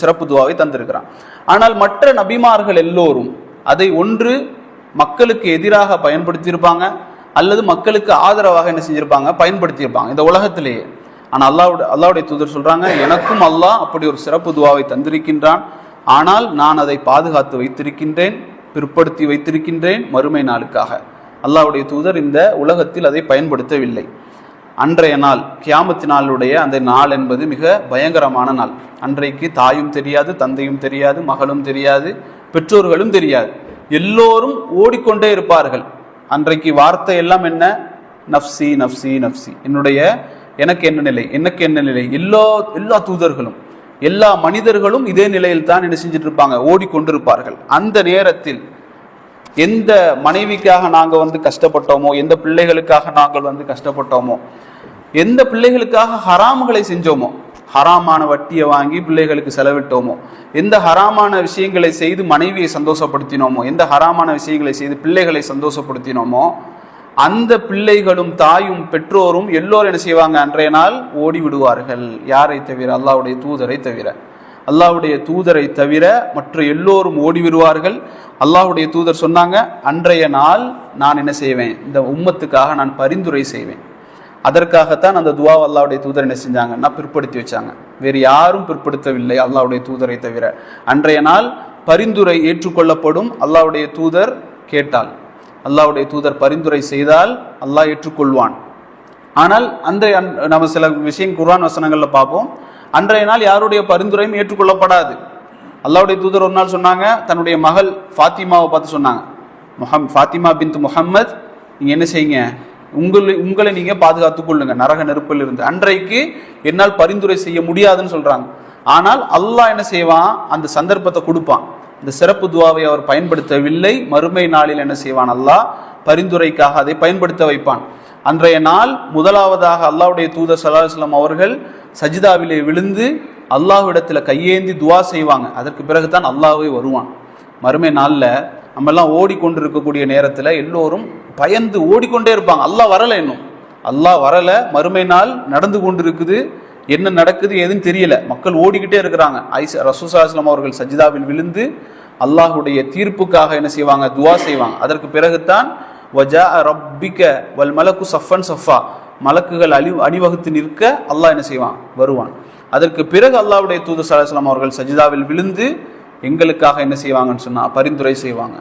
சிறப்பு துவாவை தந்திருக்கிறான். ஆனால் மற்ற நபிமார்கள் எல்லோரும் அதை ஒன்று மக்களுக்கு எதிராக பயன்படுத்தியிருப்பாங்க, அல்லது மக்களுக்கு ஆதரவாக என்ன செஞ்சிருப்பாங்க, பயன்படுத்தியிருப்பாங்க இந்த உலகத்திலேயே. ஆனால் அல்லாஹ்வுடைய தூதர் சொல்றாங்க, எனக்கும் அல்லாஹ் அப்படி ஒரு சிறப்பு துவாவை தந்திருக்கின்றான், ஆனால் நான் அதை பாதுகாத்து வைத்திருக்கின்றேன், பிற்படுத்தி வைத்திருக்கின்றேன் மறுமை நாளுக்காக. அல்லாஹ்வுடைய தூதர் இந்த உலகத்தில் அதை பயன்படுத்தவில்லை. அன்றைய நாள் கியாமத்து நாளுடைய அந்த நாள் என்பது மிக பயங்கரமான நாள். அன்றைக்கு தாயும் தெரியாது, தந்தையும் தெரியாது, மகளும் தெரியாது, பெற்றோர்களும் தெரியாது, எல்லோரும் ஓடிக்கொண்டே இருப்பார்கள். அன்றைக்கு வார்த்தை எல்லாம் என்ன, நஃப்சி நஃப்சி நஃப்சி, எனக்கு என்ன நிலை, எனக்கு என்ன நிலை. எல்லா தூதர்களும் எல்லா மனிதர்களும் இதே நிலையில் தான் என்ன செஞ்சுட்டு இருப்பாங்க, ஓடிக்கொண்டிருப்பார்கள். அந்த நேரத்தில் எந்த மனைவிக்காக நாங்கள் கஷ்டப்பட்டோமோ, எந்த பிள்ளைகளுக்காக நாங்கள் கஷ்டப்பட்டோமோ, எந்த பிள்ளைகளுக்காக ஹராம்களை செஞ்சோமோ, ஹராமான வட்டியை வாங்கி பிள்ளைகளுக்கு செலவிட்டோமோ, எந்த ஹராமான விஷயங்களை செய்து மனைவியை சந்தோஷப்படுத்தினோமோ, எந்த ஹராமான விஷயங்களை செய்து பிள்ளைகளை சந்தோஷப்படுத்தினோமோ, அந்த பிள்ளைகளும் தாயும் பெற்றோரும் எல்லோரும் என்ன செய்வாங்க, அன்றைய நாள் ஓடி விடுவார்கள். யாரை தவிர, அல்லாஹ்வுடைய தூதரை தவிர. அல்லாஹ்வுடைய தூதரை தவிர மற்ற எல்லோரும் ஓடி விடுவார்கள். அல்லாஹ்வுடைய தூதர் சொன்னாங்க, அன்றைய நாள் நான் என்ன செய்வேன், இந்த உம்மத்துக்காக நான் பரிந்துரை செய்வேன். அதற்காகத்தான் அந்த துவாவை அல்லாஹ்வுடைய தூதர் என்ன செஞ்சாங்கன்னா பிற்படுத்தி வச்சாங்க. வேறு யாரும் பிற்படுத்தவில்லை அல்லாஹ்வுடைய தூதரை தவிர. அன்றைய நாள் பரிந்துரை ஏற்றுக்கொள்ளப்படும். அல்லாஹ்வுடைய தூதர் கேட்டால், அல்லாஹ்வுடைய தூதர் பரிந்துரை செய்தால் அல்லாஹ் ஏற்றுக்கொள்வான். ஆனால் நம்ம சில விஷயம் குர்ஆன் வசனங்கள்ல பார்ப்போம், அன்றைய நாள் யாருடைய பரிந்துரையும் ஏற்றுக்கொள்ளப்படாது. அல்லாஹ்வுடைய தூதர் ஒரு நாள் சொன்னாங்க, தன்னுடைய மகள் ஃபாத்திமாவை பார்த்து சொன்னாங்க, ஃபாத்திமா பின்த் முஹம்மத், நீங்க என்ன செய்யுங்க, உங்களை நீங்க பாதுகாத்துக் கொள்ளுங்க நரக நெருப்பில் இருந்து. அன்றைக்கு என்னால் பரிந்துரை செய்ய முடியாதுன்னு சொல்றாங்க. ஆனால் அல்லாஹ் என்ன செய்வான், அந்த சந்தர்ப்பத்தை கொடுப்பான். இந்த சிறப்பு துவாவை அவர் பயன்படுத்தவில்லை, மறுமை நாளில் என்ன செய்வான், அல்லாஹ் பரிந்துரைக்காக அதை பயன்படுத்த வைப்பான். அன்றைய நாள் முதலாவதாக அல்லாஹ்வுடைய தூதர் ஸல்லல்லாஹு அலைஹி வஸல்லம் அவர்கள் சஜிதாவிலே விழுந்து அல்லாஹ்விடத்தில் கையேந்தி துவா செய்வாங்க. அதற்கு பிறகுதான் அல்லாஹ்வே வருவான். மறுமை நாளில் நம்ம எல்லாம் ஓடிக்கொண்டிருக்கக்கூடிய நேரத்தில் எல்லோரும் பயந்து ஓடிக்கொண்டே இருப்பாங்க. அல்லாஹ் வரலை, இன்னும் அல்லாஹ் வரலை, மறுமை நாள் நடந்து கொண்டிருக்குது, என்ன நடக்குது ஏதுன்னு தெரியல, மக்கள் ஓடிக்கிட்டே இருக்கிறாங்க. ரசூலுல்லாஹி ஸல்லல்லாஹு அலைஹி வஸல்லம் அவர்கள் சஜிதாவில் விழுந்து அல்லாஹ்வுடைய தீர்ப்புக்காக என்ன செய்வாங்க, துவா செய்வாங்க. அதற்கு பிறகுதான் வஜா ரப்பிக வல் மலக்கு சஃபன் சஃபா, மலக்குகள் அணிவகுத்து நிற்க அல்லாஹ் என்ன செய்வான், வருவான். அதற்கு பிறகு அல்லாஹ்வுடைய தூதர் ஸல்லல்லாஹு அலைஹி வஸல்லம் அவர்கள் சஜிதாவில் விழுந்து எங்களுக்காக என்ன செய்வாங்கன்னு சொன்னா பரிந்துரை செய்வாங்க.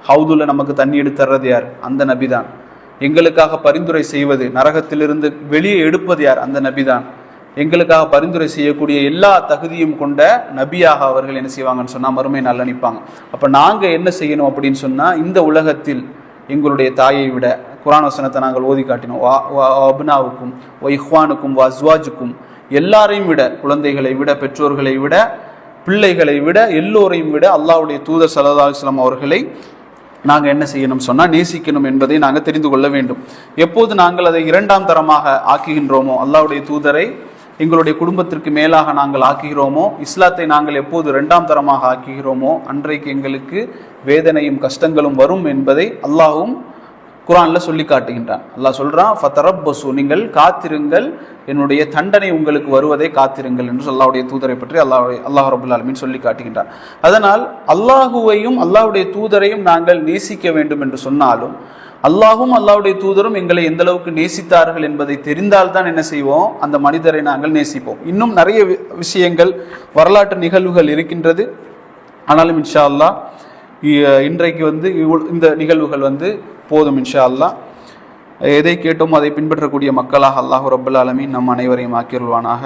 ஹவுதுல நமக்கு தண்ணி எடுத்து தர்றது யார், அந்த நபிதான். எங்களுக்காக பரிந்துரை செய்வது, நரகத்திலிருந்து வெளியே எடுப்பது யார், அந்த நபிதான். எங்களுக்காக பரிந்துரை செய்யக்கூடிய எல்லா தகுதியும் கொண்ட நபியாக அவர்கள் என்ன செய்வாங்கன்னு சொன்னா மறுமை நாள் அனுப்பாங்க. அப்ப நாங்க என்ன செய்யணும் அப்படின்னு சொன்னா, இந்த உலகத்தில் எங்களுடைய தாயை விட, குர்ஆன் வசனத்தை நாங்கள் ஓதி காட்டினோம், அப்னாவுக்கும் இஹ்வானுக்கும் அஸ்வாஜுக்கும், எல்லாரையும் விட, குழந்தைகளை விட, பெற்றோர்களை விட, பிள்ளைகளை விட, எல்லோரையும் விட அல்லாஹ்வுடைய தூதர் ஸல்லல்லாஹு அலைஹி வஸல்லம் அவர்களை நாங்கள் என்ன செய்யணும் சொன்னால் நேசிக்கணும் என்பதை நாங்கள் தெரிந்து கொள்ள வேண்டும். எப்போது நாங்கள் அதை இரண்டாம் தரமாக ஆக்குகின்றோமோ, அல்லாஹ்வுடைய தூதரை எங்களுடைய குடும்பத்திற்கு மேலாக நாங்கள் ஆக்குகிறோமோ, இஸ்லாத்தை நாங்கள் எப்போது இரண்டாம் தரமாக ஆக்குகிறோமோ, அன்றைக்கு எங்களுக்கு வேதனையும் கஷ்டங்களும் வரும் என்பதை அல்லாஹ்வும் குர்ஆன்ல சொல்லி காட்டுகின்றான். அல்லாஹ் சொல்றான், ஃபதரப்பசு, நீங்கள் காத்திருங்கள், என்னுடைய தண்டனை உங்களுக்கு வருவதை காத்திருங்கள் என்று அல்லாஹ்வுடைய தூதரை பற்றி அல்லாஹ் ரப்பல் ஆலமீன் சொல்லி காட்டுகின்றான். அதனால் அல்லாஹுவையும் அல்லாஹ்வுடைய தூதரையும் நாங்கள் நேசிக்க வேண்டும் என்று சொன்னாலும், அல்லாஹும் அல்லாஹ்வுடைய தூதரும் எங்களை எந்த அளவுக்கு நேசித்தார்கள் என்பதை தெரிந்தால்தான் என்ன செய்வோம், அந்த மனிதரை நாங்கள் நேசிப்போம். இன்னும் நிறைய விஷயங்கள், வரலாற்று நிகழ்வுகள் இருக்கின்றது. ஆனாலும் இன்ஷா அல்லாஹ் இன்றைக்கு இந்த நிகழ்வுகள் போதும். இன்ஷா அல்லாஹ் எதை கேட்டோமோ அதை பின்பற்றக்கூடிய மக்களாக அல்லாஹ் ரப்பல் ஆலமீன் நம் அனைவரையும் ஆக்கிருள்வானாக.